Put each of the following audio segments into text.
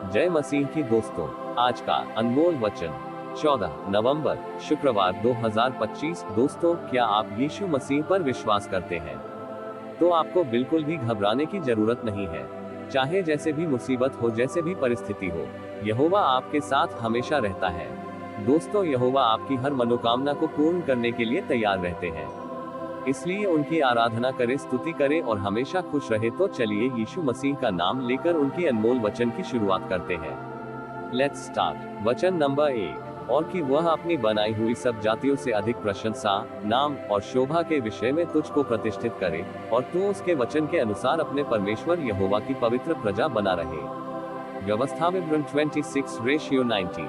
जय मसीह की दोस्तों, आज का अनमोल वचन 14 नवंबर शुक्रवार 2025। दोस्तों, क्या आप यीशु मसीह पर विश्वास करते हैं? तो आपको बिल्कुल भी घबराने की जरूरत नहीं है। चाहे जैसे भी मुसीबत हो, जैसे भी परिस्थिति हो, यहोवा आपके साथ हमेशा रहता है। दोस्तों, यहोवा आपकी हर मनोकामना को पूर्ण करने के लिए तैयार रहते हैं। इसलिए उनकी आराधना करें, स्तुति करें और हमेशा खुश रहे। तो चलिए यीशु मसीह का नाम लेकर उनके अनमोल वचन की शुरुआत करते हैं। Let's start. वचन नंबर 1। और कि वह अपनी बनाई हुई सब जातियों से अधिक प्रशंसा, नाम और शोभा के विषय में तुझको प्रतिष्ठित करे, और तू उसके वचन के अनुसार अपने परमेश्वर यहोवा की पवित्र प्रजा बना रहे। व्यवस्था विवरण 26:19।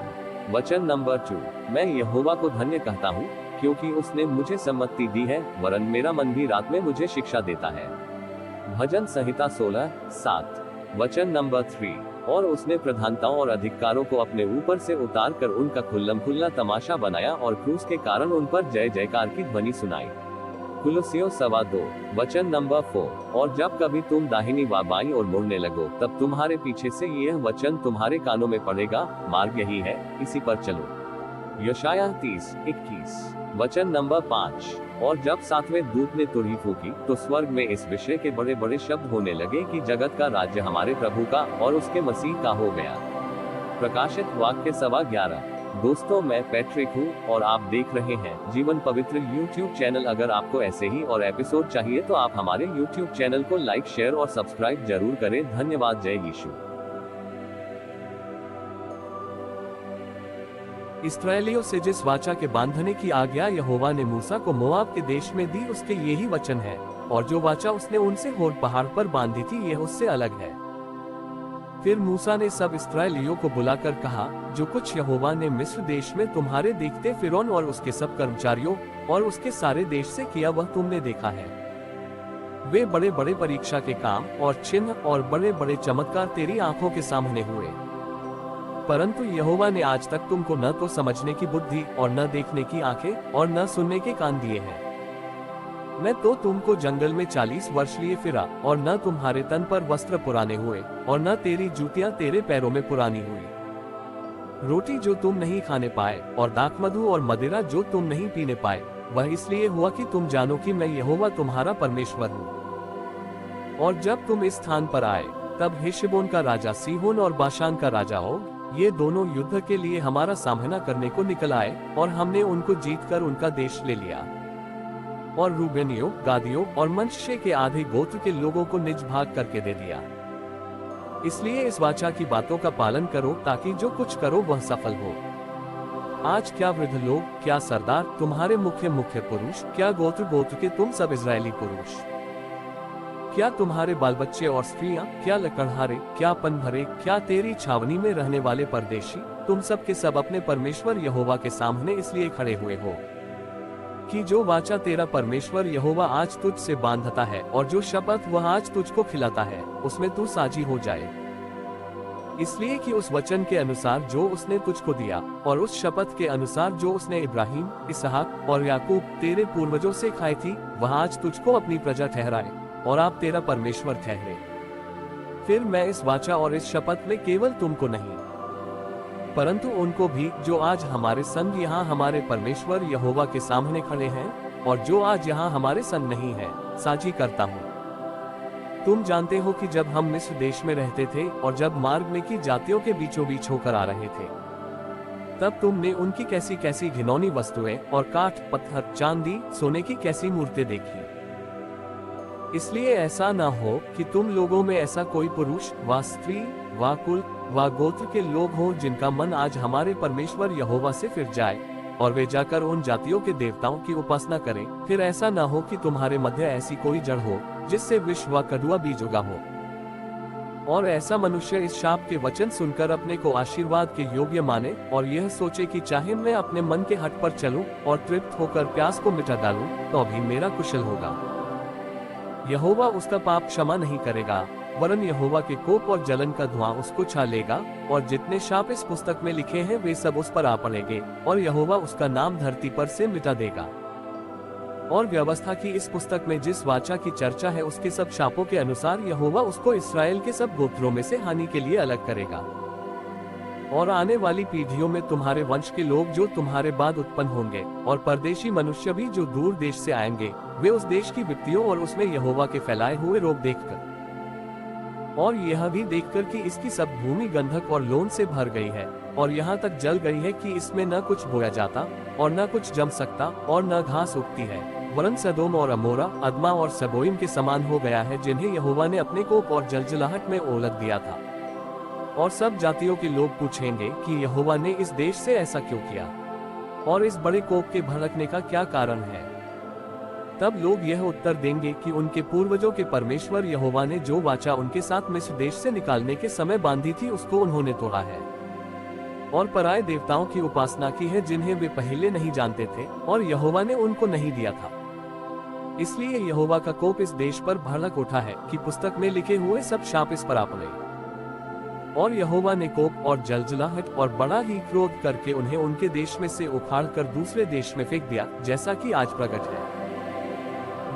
वचन नंबर 2। मैं यहोवा को धन्य कहता हूँ, क्योंकि उसने मुझे सम्मति दी है, वरन मेरा मन भी रात में मुझे शिक्षा देता है। भजन संहिता 16:7। वचन नंबर 3। और उसने प्रधानताओं और अधिकारों को अपने ऊपर से उतार कर उनका खुल्लम खुल्ला तमाशा बनाया, और क्रूस के कारण उन पर जय जयकार की ध्वनि सुनाई। कुलुस्सियों 2:2। वचन नंबर 4। और जब कभी तुम दाहिनी व बाईं ओर मुड़ने लगो, तब तुम्हारे पीछे से यह वचन तुम्हारे कानों में पड़ेगा, मार्ग यही है, इसी पर चलो। यशायाह 30:21। वचन नंबर 5। और जब 7वें दूत ने तुरही फूकी, तो स्वर्ग में इस विषय के बड़े बड़े शब्द होने लगे कि जगत का राज्य हमारे प्रभु का और उसके मसीह का हो गया। प्रकाशित वाक्य 11:11। दोस्तों, मैं पैट्रिक हूँ और आप देख रहे हैं जीवन पवित्र YouTube चैनल। अगर आपको ऐसे ही और एपिसोड चाहिए तो आप हमारे YouTube चैनल को लाइक, शेयर और सब्सक्राइब जरूर करें। धन्यवाद। जय यीशु। इस्राएलियों से जिस वाचा के बांधने की आज्ञा यहोवा ने मूसा को मोआब के देश में दी, उसके यही वचन है। और जो वाचा उसने उनसे होर पहाड़ पर बांधी थी, यह उससे अलग है। फिर मूसा ने सब इस्राएलियों को बुलाकर कहा, जो कुछ यहोवा ने मिस्र देश में तुम्हारे देखते फिरौन और उसके सब कर्मचारियों और उसके सारे देश से किया, वह तुमने देखा है। वे बड़े बड़े परीक्षा के काम और चिन्ह और बड़े बड़े चमत्कार तेरी आंखों के सामने हुए। परंतु यहोवा ने आज तक तुमको न तो समझने की बुद्धि और न देखने की आंखें और न सुनने के कान दिए हैं। मैं तो तुमको जंगल में 40 वर्ष लिए फिरा, और न तुम्हारे तन पर वस्त्र पुराने हुए, और न तेरी जूतियां तेरे पैरों में पुरानी हुई। रोटी जो तुम नहीं खाने पाए और दाखमधु और मदिरा जो तुम नहीं पीने पाए, वह इसलिए हुआ कि तुम जानो कि मैं यहोवा तुम्हारा परमेश्वर हूँ। और जब तुम इस स्थान पर आए, तब हेशबोन का राजा सीहोन और बाशान का राजा ओग, ये दोनों युद्ध के लिए हमारा सामना करने को निकल आए, और हमने उनको जीतकर उनका देश ले लिया। और रूबेनियों, गादियों और मनश्शे के आधे गोत्र के लोगों को निज भाग करके दे दिया। इसलिए इस वाचा की बातों का पालन करो, ताकि जो कुछ करो वह सफल हो। आज क्या वृद्ध लोग, क्या सरदार, तुम्हारे मुख्य पुरुष, क्या गोत्र गोत्र के तुम सब इजरायली पुरुष, क्या तुम्हारे बाल बच्चे और स्त्रियां, क्या लकड़हारे, क्या पनभरे, क्या तेरी छावनी में रहने वाले परदेशी, तुम सब के सब अपने परमेश्वर यहोवा के सामने इसलिए खड़े हुए हो कि जो वाचा तेरा परमेश्वर यहोवा आज तुझ से बांधता है, और जो शपथ वह आज तुझको खिलाता है, उसमें तू साझी हो जाए। इसलिए कि उस वचन के अनुसार जो उसने तुझको दिया, और उस शपथ के अनुसार जो उसने इब्राहिम, इसहाक और याकूब तेरे पूर्वजों से खाई थी, वह आज तुझको अपनी प्रजा ठहराए, और आप तेरा परमेश्वर ठहरे। फिर मैं इस वाचा और इस शपथ में केवल तुमको नहीं, परंतु उनको भी जो आज हमारे संग यहाँ हमारे परमेश्वर यहोवा के सामने खड़े हैं, और जो आज यहाँ हमारे संग नहीं है, साझी करता हूँ। तुम जानते हो कि जब हम मिस्र देश में रहते थे, और जब मार्ग में की जातियों के बीचों बीच होकर आ रहे थे, तब तुमने उनकी कैसी कैसी घिनौनी वस्तुएं और काठ, पत्थर, चांदी, सोने की कैसी मूर्तें देखी। इसलिए ऐसा न हो कि तुम लोगों में ऐसा कोई पुरुष व स्त्री व कुल व गोत्र के लोग हो, जिनका मन आज हमारे परमेश्वर यहोवा से फिर जाए, और वे जाकर उन जातियों के देवताओं की उपासना करें। फिर ऐसा न हो कि तुम्हारे मध्य ऐसी कोई जड़ हो, जिससे विष व कड़वा बीज उगा हो। और ऐसा मनुष्य इस शाप के वचन सुनकर अपने को आशीर्वाद के योग्य माने, और यह सोचे कि चाहे मैं अपने मन के हट पर चलूं और तृप्त होकर प्यास को मिटा डालूं, तो भी मेरा कुशल होगा। यहोवा उसका पाप क्षमा नहीं करेगा, वरन यहोवा के कोप और जलन का धुआं उसको छा लेगा, और जितने शाप इस पुस्तक में लिखे हैं वे सब उस पर आ पड़ेंगे, और यहोवा उसका नाम धरती पर से मिटा देगा। और व्यवस्था की इस पुस्तक में जिस वाचा की चर्चा है, उसके सब शापों के अनुसार यहोवा उसको इस्राएल के सब गोत्रों में से हानि के लिए अलग करेगा। और आने वाली पीढ़ियों में तुम्हारे वंश के लोग जो तुम्हारे बाद उत्पन्न होंगे और परदेशी मनुष्य भी जो दूर देश से आएंगे, वे उस देश की विपत्तियों और उसमें यहोवा के फैलाए हुए रोग देखकर और यह भी देखकर कि इसकी सब भूमि गंधक और लोन से भर गई है और यहाँ तक जल गई है कि इसमें न कुछ बोया जाता और न कुछ जम सकता और न घास उगती है, वरन सदोम और अमोरा, अदमा और सबोइम के समान हो गया है, जिन्हें यहोवा ने अपने कोप और जलजलाहट में ओलट दिया था। और सब जातियों के लोग पूछेंगे कि यहोवा ने इस देश से ऐसा क्यों किया और इस बड़े कोप के भड़कने का क्या कारण है। तब लोग यह उत्तर देंगे कि उनके पूर्वजों के परमेश्वर यहोवा ने जो वाचा उनके साथ मिस्र देश से निकालने के समय बांधी थी उसको उन्होंने तोड़ा है और पराये देवताओं की उपासना की है जिन्हें वे पहले नहीं जानते थे और यहोवा ने उनको नहीं दिया था। इसलिए यहोवा का कोप इस देश पर भड़क उठा है कि पुस्तक में लिखे हुए सब शाप इस पर आ पड़े। और यहोवा ने कोप और जलजलाहट और बड़ा ही क्रोध करके उन्हें उनके देश में से उखाड़कर दूसरे देश में फेंक दिया, जैसा कि आज प्रकट है।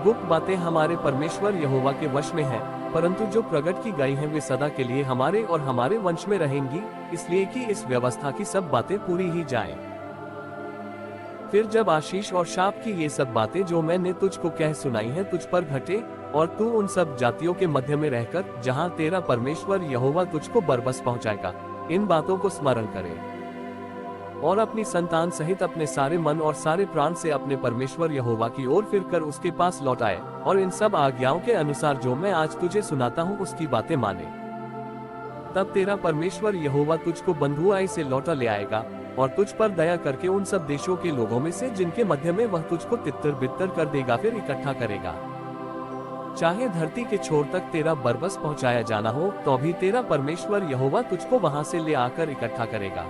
गुप्त बातें हमारे परमेश्वर यहोवा के वश में हैं, परंतु जो प्रकट की गई हैं वे सदा के लिए हमारे और हमारे वंश में रहेंगी, इसलिए कि इस व्यवस्था की सब बातें पूरी ही जाएं। फिर जब आशीष और शाप की ये सब बातें जो मैंने तुझको कह सुनाई हैं तुझ पर घटे और तू उन सब जातियों के मध्य में रहकर जहाँ तेरा परमेश्वर यहोवा तुझको बरबस पहुँचाएगा, इन बातों को स्मरण करे और अपनी संतान सहित अपने सारे मन और सारे प्राण से अपने परमेश्वर यहोवा की ओर फिरकर उसके पास लौट आए और इन सब आज्ञाओं के अनुसार जो मैं आज तुझे सुनाता हूँ उसकी बातें माने। तब तेरा परमेश्वर यहोवा तुझको बंधुआई से लौटा ले आएगा और तुझ पर दया करके उन सब देशों के लोगों में से जिनके मध्य में वह तुझको तितर बितर कर देगा फिर इकट्ठा करेगा। चाहे धरती के छोर तक तेरा बरबस पहुंचाया जाना हो तो भी तेरा परमेश्वर यहोवा तुझको वहां से ले आकर इकट्ठा करेगा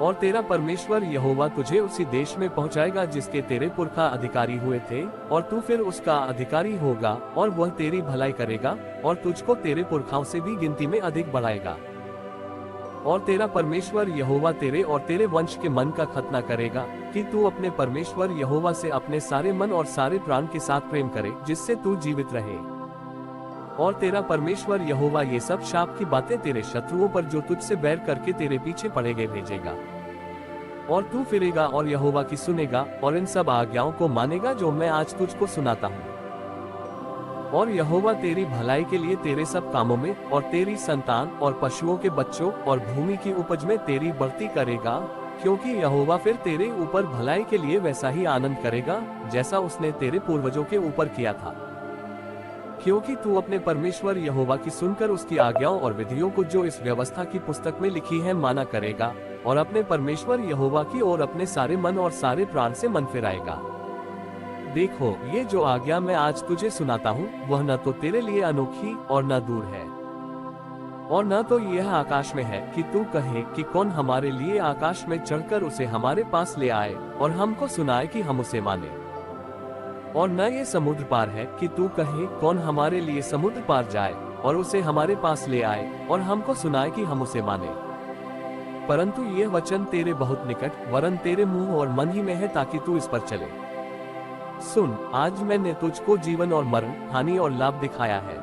और तेरा परमेश्वर यहोवा तुझे उसी देश में पहुंचाएगा जिसके तेरे पुरखा अधिकारी हुए थे और तू फिर उसका अधिकारी होगा और वह तेरी भलाई करेगा और तुझको तेरे पुरखाओं से भी गिनती में अधिक बढ़ाएगा। और तेरा परमेश्वर यहोवा तेरे और तेरे वंश के मन का खतना करेगा कि तू अपने परमेश्वर यहोवा से अपने सारे मन और सारे प्राण के साथ प्रेम करे जिससे तू जीवित रहे। और तेरा परमेश्वर यहोवा ये सब शाप की बातें तेरे शत्रुओं पर जो तुझसे बैर करके तेरे पीछे पड़ेंगे भेजेगा और तू फिरेगा और यहोवा की सुनेगा और इन सब आज्ञाओं को मानेगा जो मैं आज तुझको सुनाता हूँ। और यहोवा तेरी भलाई के लिए तेरे सब कामों में और तेरी संतान और पशुओं के बच्चों और भूमि की उपज में तेरी बढ़ती करेगा, क्योंकि यहोवा फिर तेरे ऊपर भलाई के लिए वैसा ही आनंद करेगा जैसा उसने तेरे पूर्वजों के ऊपर किया था। क्योंकि तू अपने परमेश्वर यहोवा की सुनकर उसकी आज्ञाओं और विधियों को जो इस व्यवस्था की पुस्तक में लिखी है माना करेगा और अपने परमेश्वर यहोवा की ओर अपने सारे मन और सारे प्राण से मन फिराएगा। देखो, ये जो आज्ञा मैं आज तुझे सुनाता हूँ वह न तो तेरे लिए अनोखी और न दूर है और न तो यह आकाश में है कि तू कहे कि कौन हमारे लिए आकाश में चढ़कर उसे हमारे पास ले आए और हमको सुनाए कि हम उसे माने। और न ये समुद्र पार है कि तू कहे कौन हमारे लिए समुद्र पार जाए और उसे हमारे पास ले आए और हमको सुनाए कि हम उसे माने। परंतु यह वचन तेरे बहुत निकट वरन तेरे मुंह और मन ही में है ताकि तू इस पर चले। सुन, आज मैंने तुझको जीवन और मरण, हानि और लाभ दिखाया है,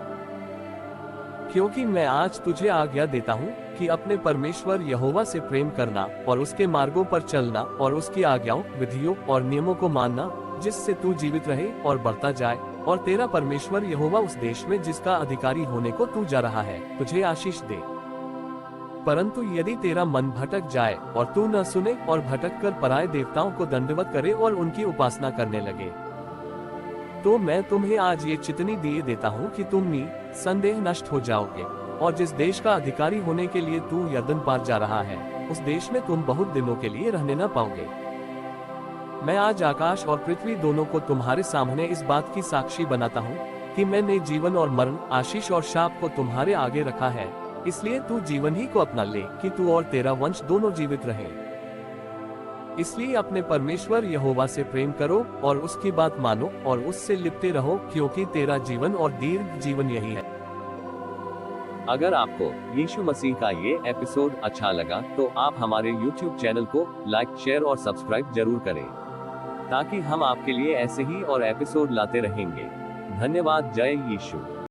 क्योंकि मैं आज तुझे आज्ञा देता हूँ कि अपने परमेश्वर यहोवा से प्रेम करना और उसके मार्गों पर चलना और उसकी आज्ञाओं, विधियों और नियमों को मानना, जिससे तू जीवित रहे और बढ़ता जाए और तेरा परमेश्वर यहोवा उस देश में जिसका अधिकारी होने को तू जा रहा है तुझे आशीष दे। परंतु यदि तेरा मन भटक जाए और तू न सुने और भटक कर पराये देवताओं को दंडवत करे और उनकी उपासना करने लगे, तो मैं तुम्हें आज ये चितनी दिए देता हूँ कि तुम निसंदेह नष्ट हो जाओगे और जिस देश का अधिकारी होने के लिए तू यरदन पार जा रहा है उस देश में तुम बहुत दिनों के लिए रहने न पाओगे। मैं आज आकाश और पृथ्वी दोनों को तुम्हारे सामने इस बात की साक्षी बनाता हूँ कि मैंने जीवन और मरण, आशीष और शाप को तुम्हारे आगे रखा है, इसलिए तू जीवन ही को अपना ले कि तू और तेरा वंश दोनों जीवित रहे। इसलिए अपने परमेश्वर यहोवा से प्रेम करो और उसकी बात मानो और उससे लिपटे रहो, क्योंकि तेरा जीवन और दीर्घ जीवन यही है। अगर आपको यीशु मसीह का ये एपिसोड अच्छा लगा तो आप हमारे YouTube चैनल को लाइक, शेयर और सब्सक्राइब जरूर करें, ताकि हम आपके लिए ऐसे ही और एपिसोड लाते रहेंगे। धन्यवाद। जय यीशु।